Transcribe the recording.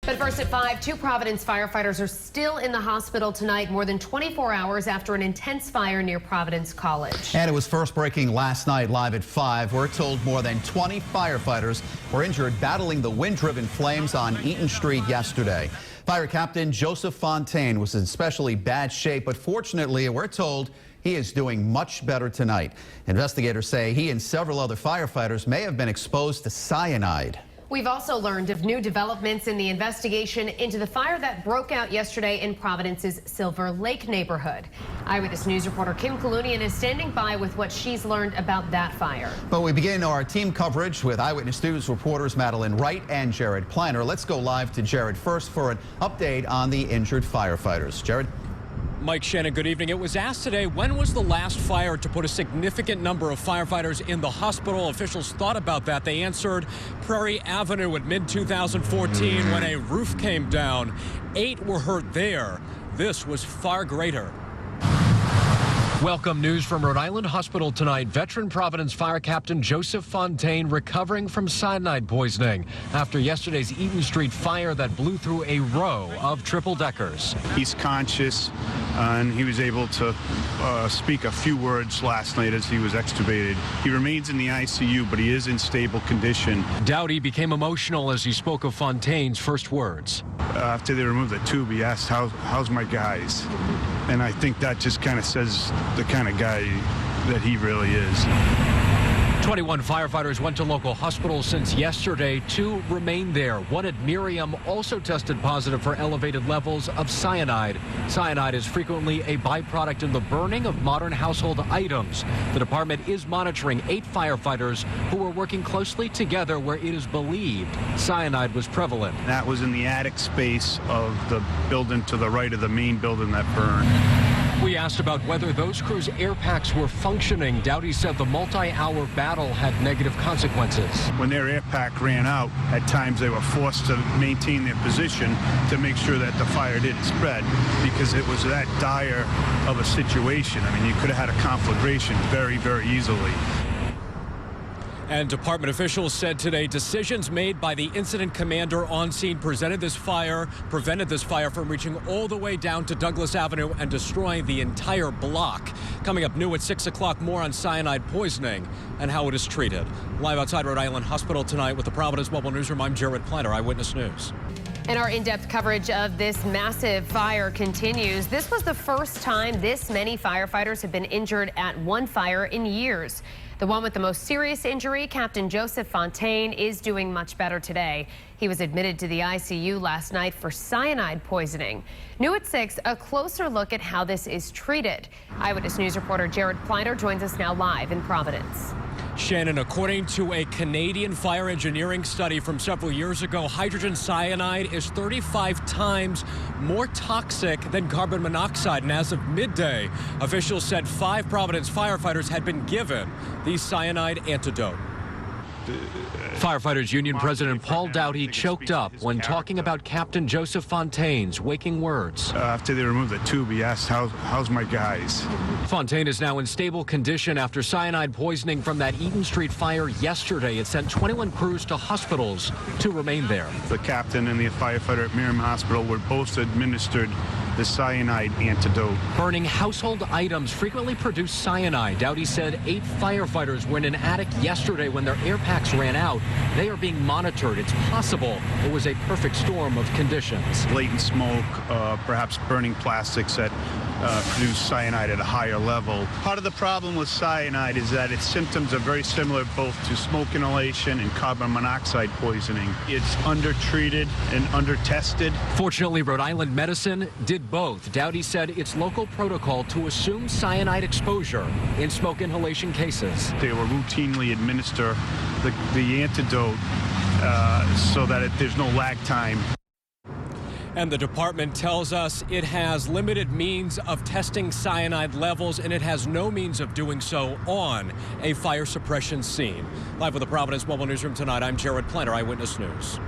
But first at 5, 2 Providence firefighters are still in the hospital tonight, more than 24 hours after an intense fire near Providence College. And it was first breaking last night live at 5. We're told more than 20 firefighters were injured battling the wind-driven flames on Eaton Street yesterday. Fire Captain Joseph Fontaine was in especially bad shape, but fortunately, we're told he is doing much better tonight. Investigators say he and several other firefighters may have been exposed to cyanide. We've also learned of new developments in the investigation into the fire that broke out yesterday in Providence's Silver Lake neighborhood. Eyewitness News reporter Kim Kalunian is standing by with what she's learned about that fire. But we begin our team coverage with Eyewitness News reporters Madeline Wright and Jared Planner. Let's go live to Jared first for an update on the injured firefighters. Jared? Mike, Shannon, good evening. It was asked today, when was the last fire to put a significant number of firefighters in the hospital? Officials thought about that. They answered Prairie Avenue at mid-2014 when a roof came down. 8 were hurt there. This was far greater. Welcome news from Rhode Island Hospital tonight. Veteran Providence Fire Captain Joseph Fontaine recovering from cyanide poisoning after yesterday's Eaton Street fire that blew through a row of triple-deckers. He's conscious, and he was able to speak a few words last night as he was extubated. He remains in the ICU, but he is in stable condition. Dowdy became emotional as he spoke of Fontaine's first words. After they removed the tube, he asked, how's my guys? And I think that just kind of says the kind of guy that he really is. 21 firefighters went to local hospitals since yesterday. 2 remain there. One at Miriam also tested positive for elevated levels of cyanide. Cyanide is frequently a byproduct in the burning of modern household items. The department is monitoring 8 firefighters who were working closely together where it is believed cyanide was prevalent. That was in the attic space of the building to the right of the main building that burned. We asked about whether those crews' air packs were functioning. Dowdy said the multi-hour battle had negative consequences. When their air pack ran out, at times they were forced to maintain their position to make sure that the fire didn't spread, because it was that dire of a situation. I mean, you could have had a conflagration very, very easily. And department officials said today decisions made by the incident commander on scene prevented this fire from reaching all the way down to Douglas Avenue and destroying the entire block. Coming up new at 6 o'clock, more on cyanide poisoning and how it is treated. Live outside Rhode Island Hospital tonight with the Providence Mobile Newsroom, I'm Jared Planner, Eyewitness News. And our in-depth coverage of this massive fire continues. This was the first time this many firefighters have been injured at one fire in years. The one with the most serious injury, Captain Joseph Fontaine, is doing much better today. He was admitted to the ICU last night for cyanide poisoning. New at 6, a closer look at how this is treated. Eyewitness News reporter Jared Planner joins us now live in Providence. Shannon, according to a Canadian fire engineering study from several years ago, hydrogen cyanide is 35 times more toxic than carbon monoxide. And as of midday, officials said 5 Providence firefighters had been given the cyanide antidote. Firefighters Union President Paul Dowdy choked up when talking about Captain Joseph Fontaine's waking words. After they removed the tube, he asked, how's my guys? Fontaine is now in stable condition after cyanide poisoning from that Eaton Street fire yesterday. It sent 21 crews to hospitals to remain there. The captain and the firefighter at Miriam Hospital were both administered the cyanide antidote. Burning household items frequently produce cyanide. Dowdy said 8 firefighters were in an attic yesterday when their air packs ran out. They are being monitored. It's possible it was a perfect storm of conditions. Latent smoke, perhaps burning plastics that produce cyanide at a higher level. Part of the problem with cyanide is that its symptoms are very similar both to smoke inhalation and carbon monoxide poisoning. It's undertreated and undertested. Fortunately, Rhode Island medicine did both. Dowdy said it's local protocol to assume cyanide exposure in smoke inhalation cases. They will routinely administer the antidote so that there's no lag time. And the department tells us it has limited means of testing cyanide levels, and it has no means of doing so on a fire suppression scene. Live with the Providence Mobile Newsroom tonight, I'm Jared Planner, Eyewitness News.